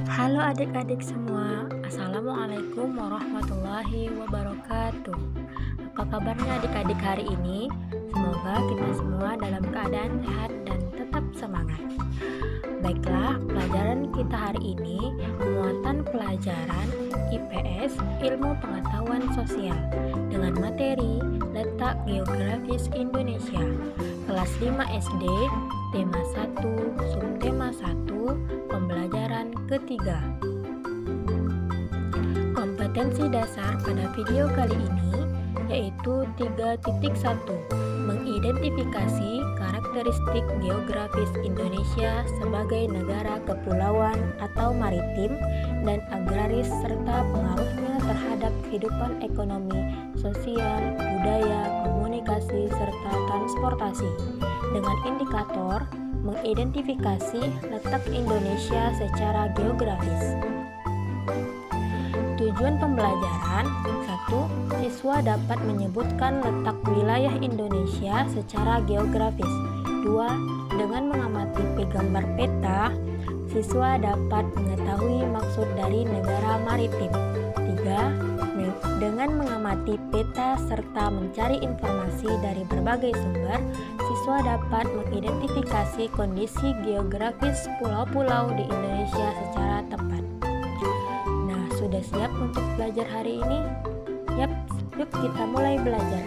Halo adik-adik semua, Assalamualaikum warahmatullahi wabarakatuh. Apa kabarnya adik-adik hari ini? Semoga kita semua dalam keadaan sehat dan tetap semangat. Baiklah, pelajaran kita hari ini muatan pelajaran IPS Ilmu Pengetahuan Sosial dengan materi Letak Geografis Indonesia kelas 5 SD, tema 1, subtema 1, pembelajaran ketiga. Kompetensi dasar pada video kali ini yaitu 3.1, mengidentifikasi karakteristik geografis Indonesia sebagai negara kepulauan atau maritim dan agraris serta pengaruhnya terhadap kehidupan ekonomi, sosial, budaya, komunikasi, serta transportasi dengan indikator mengidentifikasi letak Indonesia secara geografis. Tujuan pembelajaran: 1. Siswa dapat menyebutkan letak wilayah Indonesia secara geografis. 2. Dengan mengamati gambar peta, siswa dapat mengetahui maksud dari negara maritim. 3. Dengan mengamati peta serta mencari informasi dari berbagai sumber, siswa dapat mengidentifikasi kondisi geografis pulau-pulau di Indonesia secara tepat. Nah, sudah siap untuk belajar hari ini? Yap, yuk kita mulai belajar.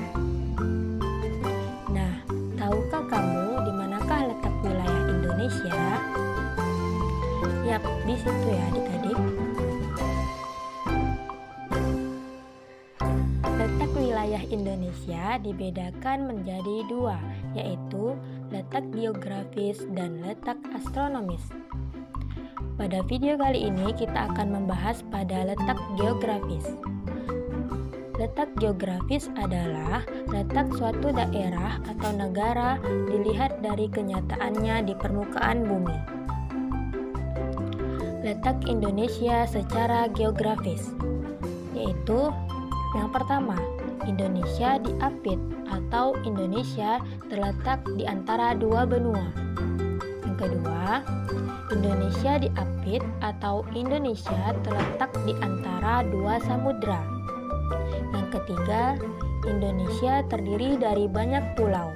Nah, tahukah kamu di manakah letak wilayah Indonesia? Yap, di situ ya adik-adik. Letak wilayah Indonesia dibedakan menjadi dua, yaitu letak geografis dan letak astronomis. Pada video kali ini kita akan membahas pada letak geografis. Letak geografis adalah letak suatu daerah atau negara dilihat dari kenyataannya di permukaan bumi. Letak Indonesia secara geografis, yaitu yang pertama, Indonesia diapit atau Indonesia terletak di antara dua benua. Yang kedua, Indonesia diapit atau Indonesia terletak di antara dua samudra. Yang ketiga, Indonesia terdiri dari banyak pulau.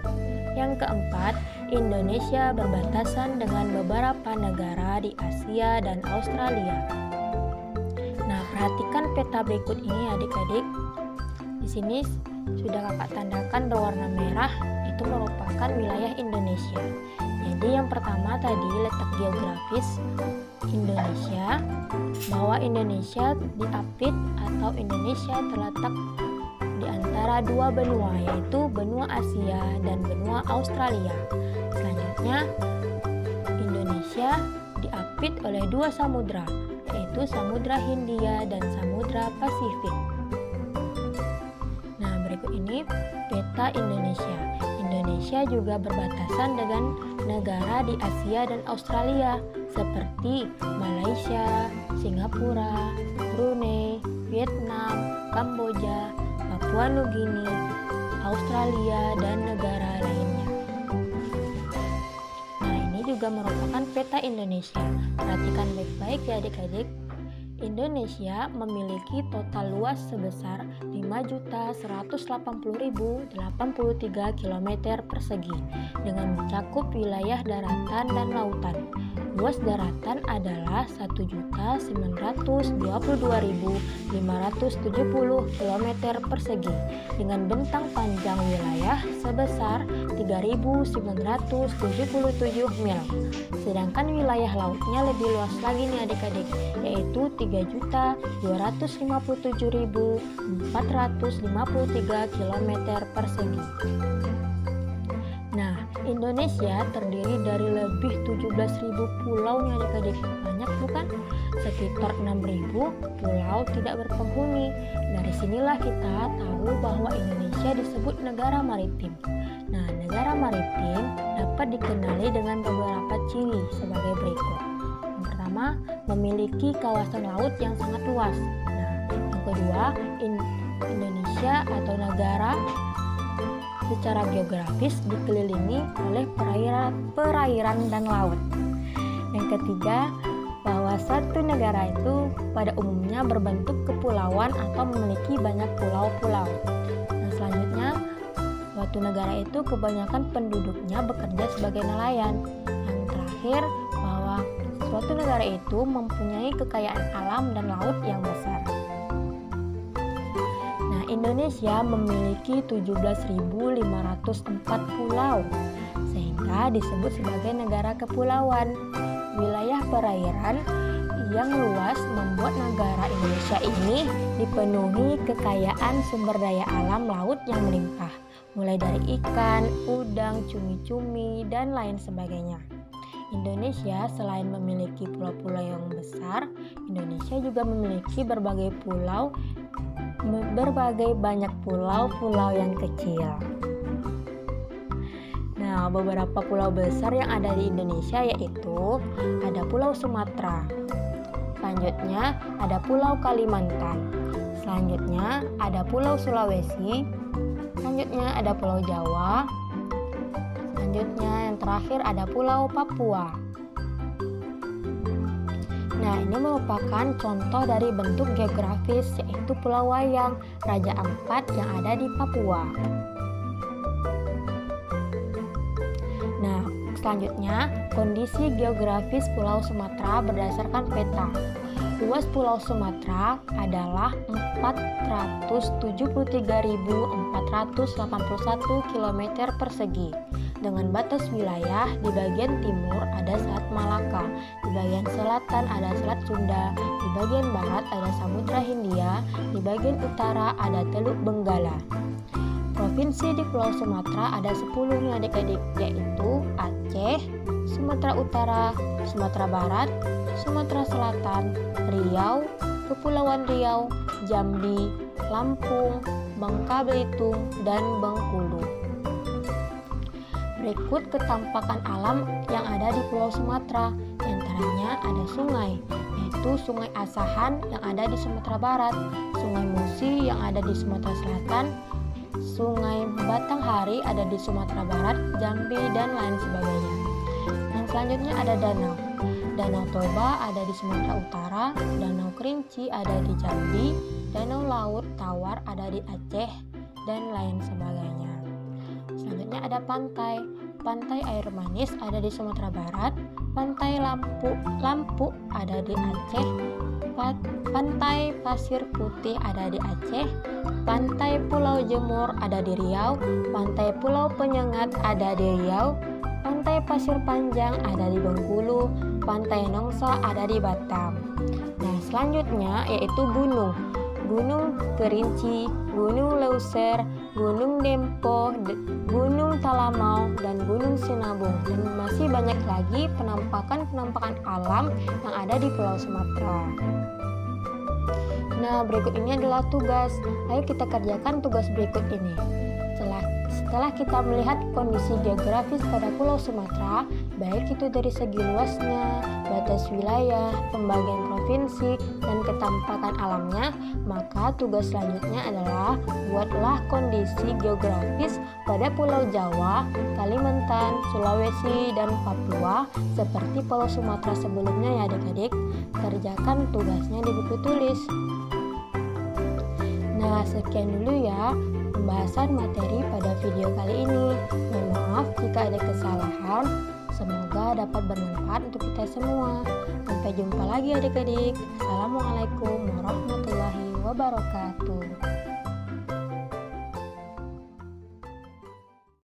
Yang keempat, Indonesia berbatasan dengan beberapa negara di Asia dan Australia. Nah, perhatikan peta berikut ini adik-adik. Di sini sudah kakak tandakan berwarna merah, itu merupakan wilayah Indonesia. Jadi yang pertama tadi letak geografis Indonesia, bahwa Indonesia diapit atau Indonesia terletak di antara dua benua, yaitu benua Asia dan benua Australia. Selanjutnya, Indonesia diapit oleh dua samudra, yaitu Samudra Hindia dan Samudra Pasifik. Nah, berikut ini peta Indonesia. Indonesia juga berbatasan dengan negara di Asia dan Australia seperti Malaysia, Singapura, Brunei, Vietnam, Kamboja, Papua Nugini, Australia, dan negara lainnya. Nah, ini juga merupakan peta Indonesia. Perhatikan baik-baik ya adik-adik. Indonesia memiliki total luas sebesar 5.180.083 km persegi dengan mencakup wilayah daratan dan lautan. Luas daratan adalah 1.922.570 km persegi dengan bentang panjang wilayah sebesar 3.977 mil. Sedangkan wilayah lautnya lebih luas lagi nih adik-adik, yaitu 3.257.453 km persegi. Nah, Indonesia terdiri dari lebih 17.000 pulau nih adik-adik. Banyak bukan? Sekitar 6.000 pulau tidak berpenghuni. Dari sinilah kita tahu bahwa Indonesia disebut negara maritim. Nah, negara maritim dapat dikenali dengan beberapa ciri sebagai berikut. Yang pertama, memiliki kawasan laut yang sangat luas. Nah, yang kedua, Indonesia atau negara secara geografis dikelilingi oleh perairan dan laut. Yang ketiga, bahwa satu negara itu pada umumnya berbentuk kepulauan atau memiliki banyak pulau-pulau. Nah, selanjutnya, suatu negara itu kebanyakan penduduknya bekerja sebagai nelayan. Yang terakhir, bahwa suatu negara itu mempunyai kekayaan alam dan laut yang besar. Nah, Indonesia memiliki 17.504 pulau, sehingga disebut sebagai negara kepulauan. Wilayah perairan yang luas membuat negara Indonesia ini dipenuhi kekayaan sumber daya alam laut yang melimpah, mulai dari ikan, udang, cumi-cumi, dan lain sebagainya. Indonesia selain memiliki pulau-pulau yang besar, Indonesia juga memiliki berbagai banyak pulau-pulau yang kecil. Nah, beberapa pulau besar yang ada di Indonesia yaitu ada Pulau Sumatera, selanjutnya ada Pulau Kalimantan, selanjutnya ada Pulau Sulawesi, selanjutnya ada Pulau Jawa, selanjutnya yang terakhir ada Pulau Papua. Nah, ini merupakan contoh dari bentuk geografis yaitu Pulau Wayang, Raja Ampat yang ada di Papua. Nah, selanjutnya kondisi geografis Pulau Sumatera berdasarkan peta. Luas Pulau Sumatera adalah 473.481 km persegi. Dengan batas wilayah di bagian timur ada Selat Malaka, di bagian selatan ada Selat Sunda, di bagian barat ada Samudra Hindia, di bagian utara ada Teluk Benggala. Provinsi di Pulau Sumatera ada 10 nih adik-adik, yaitu Aceh, Sumatera Utara, Sumatera Barat, Sumatera Selatan, Riau, Kepulauan Riau, Jambi, Lampung, Bangka Belitung, dan Bengkulu. Berikut ketampakan alam yang ada di Pulau Sumatera, di antaranya ada sungai, yaitu Sungai Asahan yang ada di Sumatera Barat, Sungai Musi yang ada di Sumatera Selatan, Sungai Batanghari ada di Sumatera Barat, Jambi, dan lain sebagainya. Yang selanjutnya ada danau. Danau Toba ada di Sumatera Utara, Danau Kerinci ada di Jambi, Danau Laut Tawar ada di Aceh, dan lain sebagainya. Selanjutnya ada pantai. Pantai Air Manis ada di Sumatera Barat, Pantai Lampu ada di Aceh, Pantai Pasir Putih ada di Aceh, Pantai Pulau Jemur ada di Riau, Pantai Pulau Penyengat ada di Riau, Pantai Pasir Panjang ada di Bengkulu, Pantai Nongsa ada di Batam. Nah, selanjutnya yaitu gunung. Gunung Kerinci, Gunung Leuser, Gunung Dempo, Gunung Talamau, dan Gunung Sinabung. Dan masih banyak lagi penampakan alam yang ada di Pulau Sumatera. Nah, berikut ini adalah tugas. Ayo kita kerjakan tugas berikut ini. Setelah kita melihat kondisi geografis pada Pulau Sumatera, baik itu dari segi luasnya, batas wilayah, pembagian provinsi, dan ketampakan alamnya, maka tugas selanjutnya adalah buatlah kondisi geografis pada Pulau Jawa, Kalimantan, Sulawesi, dan Papua seperti Pulau Sumatera sebelumnya ya adik-adik. Kerjakan tugasnya di buku tulis. Nah, sekian dulu ya pembahasan materi pada video kali ini. Mohon maaf jika ada kesalahan. Semoga dapat bermanfaat untuk kita semua. Sampai jumpa lagi adik-adik. Assalamualaikum warahmatullahi wabarakatuh.